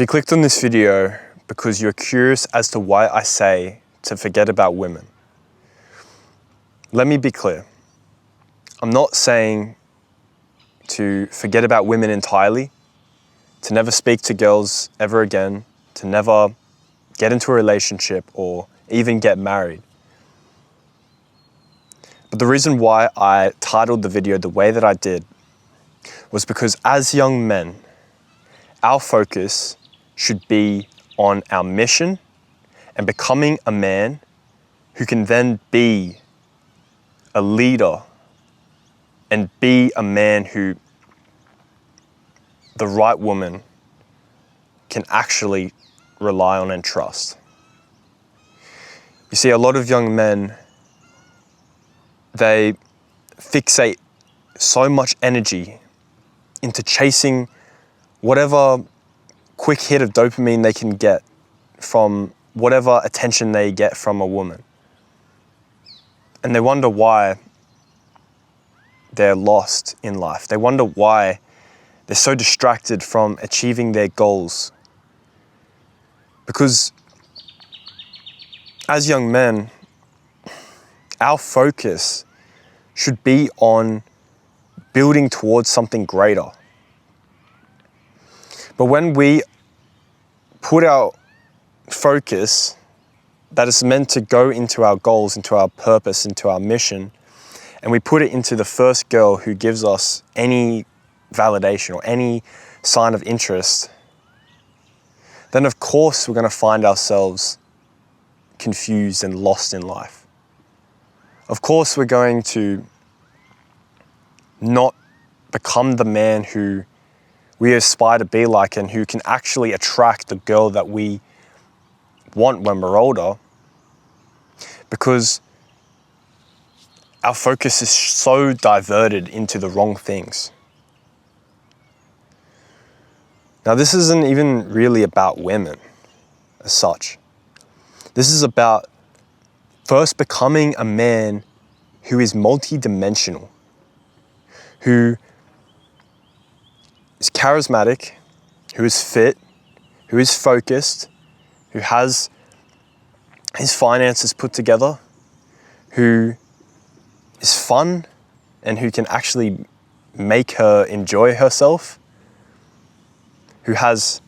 So you clicked on this video because you're curious as to why I say to forget about women. Let me be clear. I'm not saying to forget about women entirely, to never speak to girls ever again, to never get into a relationship or even get married. But the reason why I titled the video the way that I did was because as young men, our focus should be on our mission and becoming a man who can then be a leader and be a man who the right woman can actually rely on and trust. You see, a lot of young men, they fixate so much energy into chasing whatever quick hit of dopamine they can get from whatever attention they get from a woman. And they wonder why they're lost in life. They wonder why they're so distracted from achieving their goals. Because as young men, our focus should be on building towards something greater. But when we put our focus that is meant to go into our goals, into our purpose, into our mission, and we put it into the first girl who gives us any validation or any sign of interest, then of course we're going to find ourselves confused and lost in life. Of course we're going to not become the man who we aspire to be like and who can actually attract the girl that we want when we're older, because our focus is so diverted into the wrong things. Now, this isn't even really about women as such. This is about first becoming a man who is multidimensional, who is charismatic, who is fit, who is focused, who has his finances put together, who is fun and who can actually make her enjoy herself, who has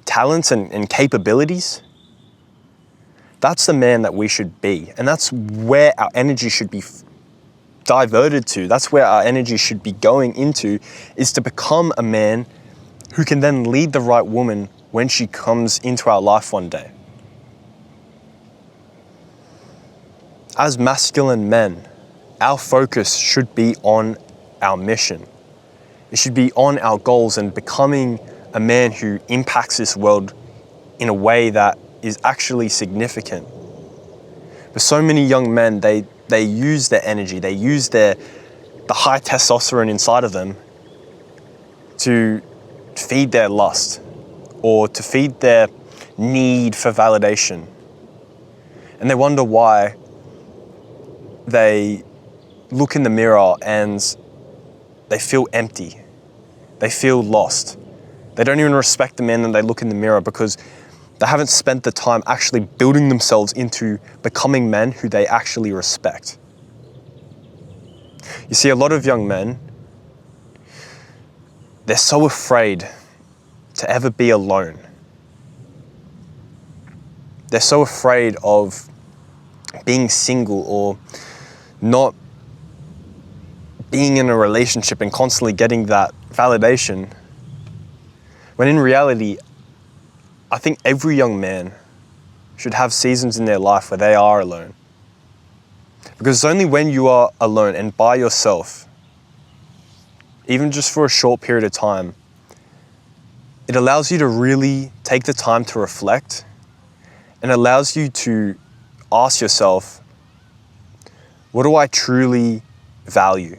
talents and capabilities. That's the man that we should be. And that's where our energy should be diverted to. That's where our energy should be going into, is to become a man who can then lead the right woman when she comes into our life one day. As masculine men, our focus should be on our mission. It should be on our goals and becoming a man who impacts this world in a way that is actually significant. But so many young men, they use their energy, they use the high testosterone inside of them to feed their lust or to feed their need for validation. And they wonder why they look in the mirror and they feel empty. They feel lost. They don't even respect the man that they look in the mirror because they haven't spent the time actually building themselves into becoming men who they actually respect. You see, a lot of young men, they're so afraid to ever be alone. They're so afraid of being single or not being in a relationship and constantly getting that validation. When in reality, I think every young man should have seasons in their life where they are alone. Because it's only when you are alone and by yourself, even just for a short period of time, it allows you to really take the time to reflect and allows you to ask yourself, what do I truly value?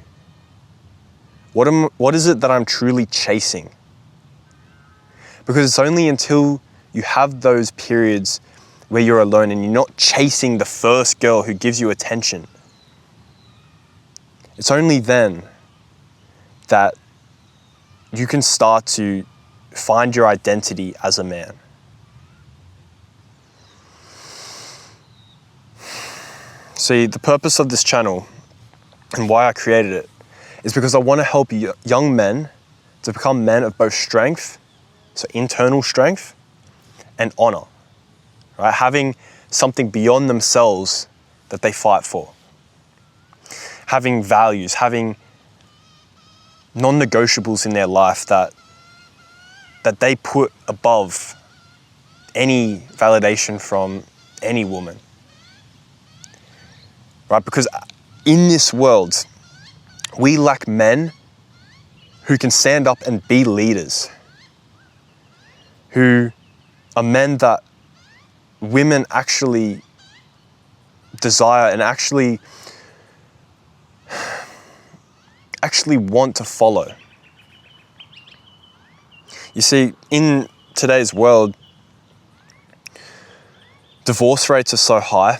What is it that I'm truly chasing? Because it's only until you have those periods where you're alone and you're not chasing the first girl who gives you attention, it's only then that you can start to find your identity as a man. See, the purpose of this channel and why I created it is because I want to help young men to become men of both strength, so internal strength, and honor, right? Having something beyond themselves that they fight for. Having values, having non-negotiables in their life that they put above any validation from any woman, right? Because in this world, we lack men who can stand up and be leaders, who are men that women actually desire and actually want to follow. You see, in today's world, divorce rates are so high.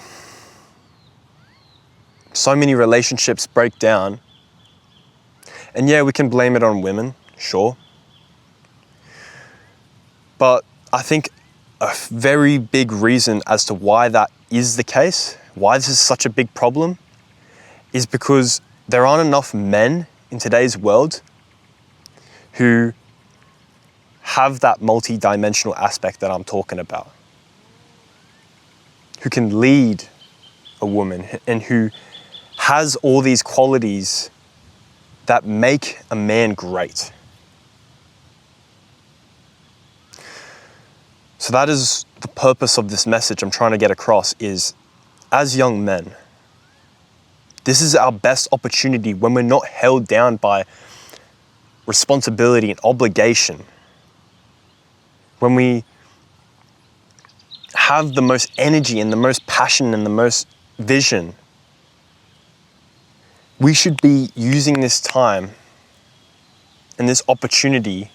So many relationships break down. And yeah, we can blame it on women, sure. But I think a very big reason as to why that is the case, why this is such a big problem, is because there aren't enough men in today's world who have that multi-dimensional aspect that I'm talking about, who can lead a woman and who has all these qualities that make a man great. So that is the purpose of this message I'm trying to get across, is as young men, this is our best opportunity when we're not held down by responsibility and obligation. When we have the most energy and the most passion and the most vision, we should be using this time and this opportunity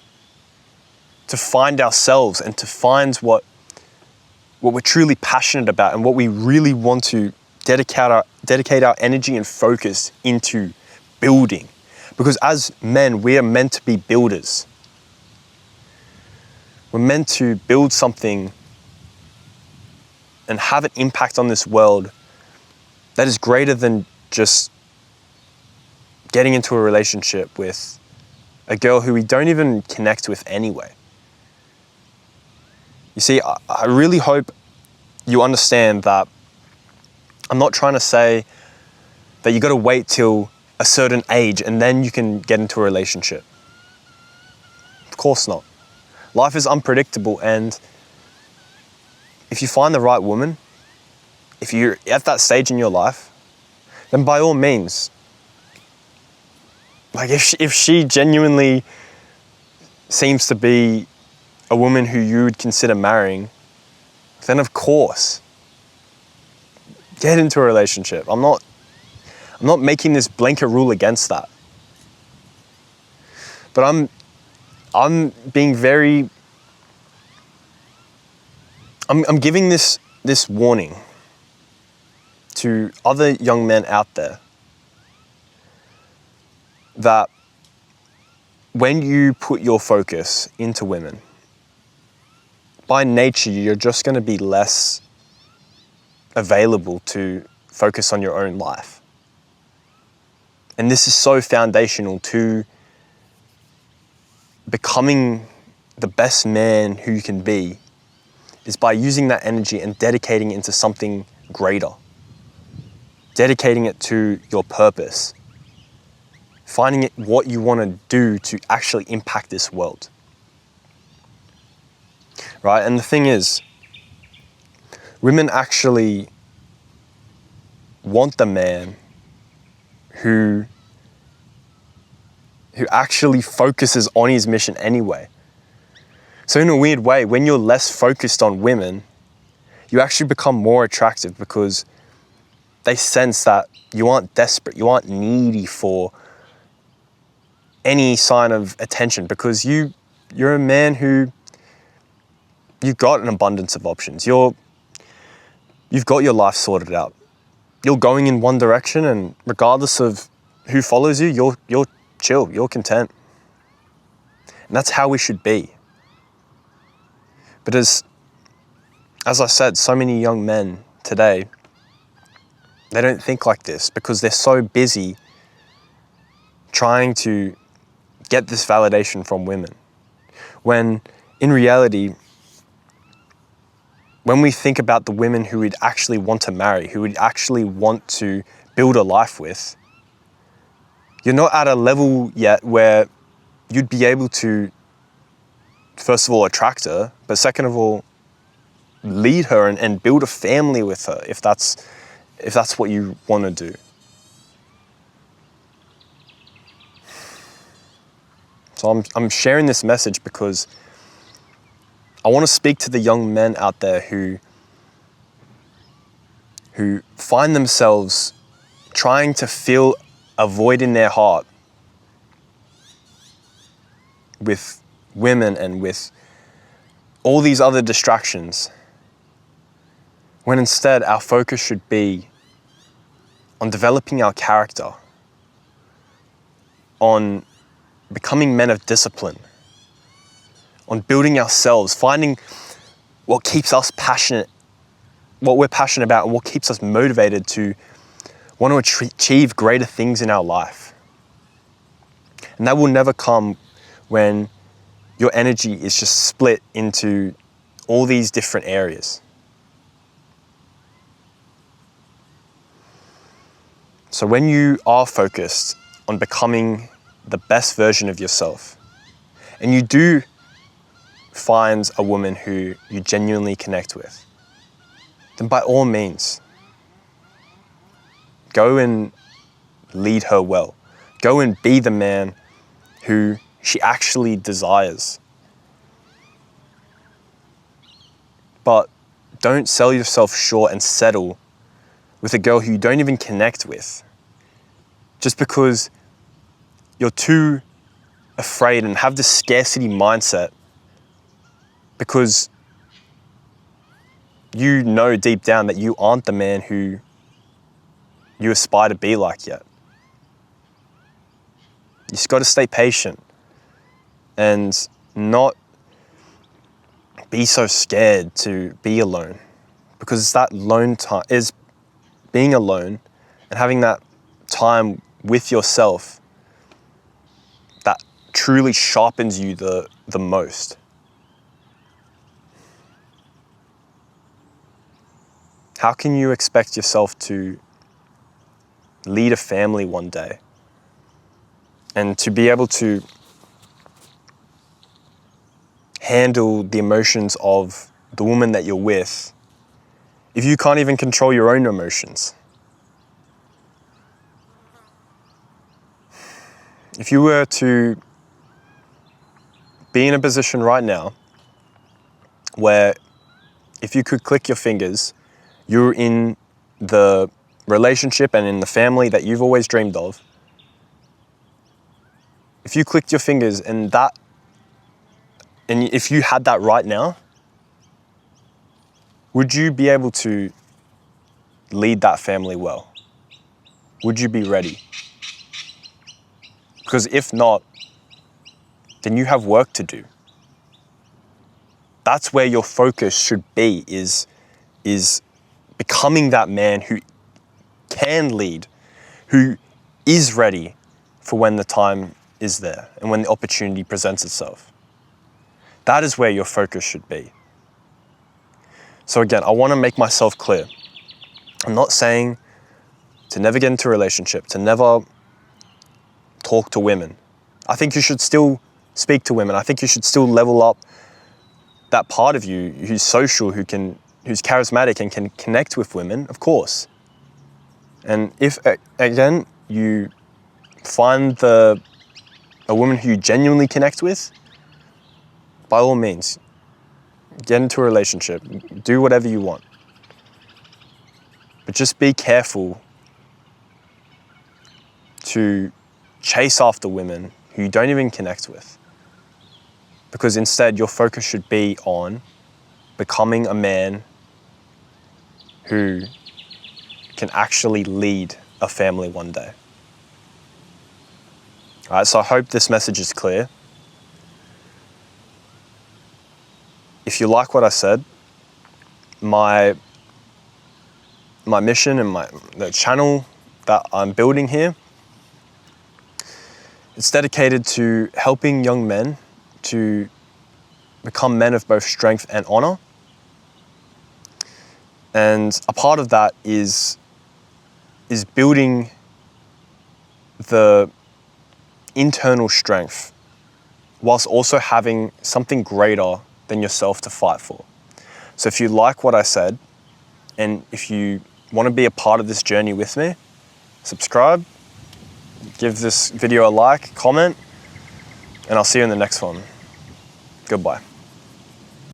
to find ourselves and to find what we're truly passionate about and what we really want to dedicate our energy and focus into building. Because as men, we are meant to be builders. We're meant to build something and have an impact on this world that is greater than just getting into a relationship with a girl who we don't even connect with anyway. You see, I really hope you understand that I'm not trying to say that you got to wait till a certain age and then you can get into a relationship. Of course not. Life is unpredictable, and if you find the right woman, if you're at that stage in your life, then by all means, like if she genuinely seems to be a woman who you would consider marrying, then of course, get into a relationship. I'm not making this blanket rule against that. But I'm being very, I'm giving this warning to other young men out there that when you put your focus into women, by nature, you're just going to be less available to focus on your own life. And this is so foundational to becoming the best man who you can be, is by using that energy and dedicating it into something greater. Dedicating it to your purpose. Finding it what you want to do to actually impact this world. Right? And the thing is, women actually want the man who actually focuses on his mission anyway. So in a weird way, when you're less focused on women, you actually become more attractive because they sense that you aren't desperate, you aren't needy for any sign of attention, because you're a man who, you've got an abundance of options. You've got your life sorted out. You're going in one direction, and regardless of who follows you, you're chill, you're content. And that's how we should be. But as I said, so many young men today, they don't think like this because they're so busy trying to get this validation from women. When in reality, when we think about the women who we'd actually want to marry, who we'd actually want to build a life with, you're not at a level yet where you'd be able to, first of all, attract her, but second of all, lead her and build a family with her if that's what you want to do. So I'm sharing this message because I want to speak to the young men out there who find themselves trying to fill a void in their heart with women and with all these other distractions, when instead our focus should be on developing our character, on becoming men of discipline, on building ourselves, finding what keeps us passionate, what we're passionate about, and what keeps us motivated to want to achieve greater things in our life. And that will never come when your energy is just split into all these different areas. So when you are focused on becoming the best version of yourself, and you do find a woman who you genuinely connect with, then by all means, go and lead her well. Go and be the man who she actually desires. But don't sell yourself short and settle with a girl who you don't even connect with, just because you're too afraid and have this scarcity mindset, because you know deep down that you aren't the man who you aspire to be like yet. You just got to stay patient and not be so scared to be alone, because it's that lone time, is being alone and having that time with yourself that truly sharpens you the most. How can you expect yourself to lead a family one day and to be able to handle the emotions of the woman that you're with if you can't even control your own emotions? If you were to be in a position right now where if you could click your fingers, you're in the relationship and in the family that you've always dreamed of, if you clicked your fingers and if you had that right now, would you be able to lead that family well? Would you be ready? Because if not, then you have work to do. That's where your focus should be, is becoming that man who can lead, who is ready for when the time is there and when the opportunity presents itself. That is where your focus should be. So again, I want to make myself clear. I'm not saying to never get into a relationship, to never talk to women. I think you should still speak to women. I think you should still level up that part of you who's social, who's charismatic and can connect with women, of course. And if, again, you find a woman who you genuinely connect with, by all means, get into a relationship, do whatever you want. But just be careful to chase after women who you don't even connect with. Because instead, your focus should be on becoming a man who can actually lead a family one day. All right, so I hope this message is clear. if you like what I said, my mission and the channel that I'm building here, it's dedicated to helping young men to become men of both strength and honor. And a part of that is building the internal strength whilst also having something greater than yourself to fight for. So if you like what I said, and if you want to be a part of this journey with me, subscribe, give this video a like, comment, and I'll see you in the next one. Goodbye.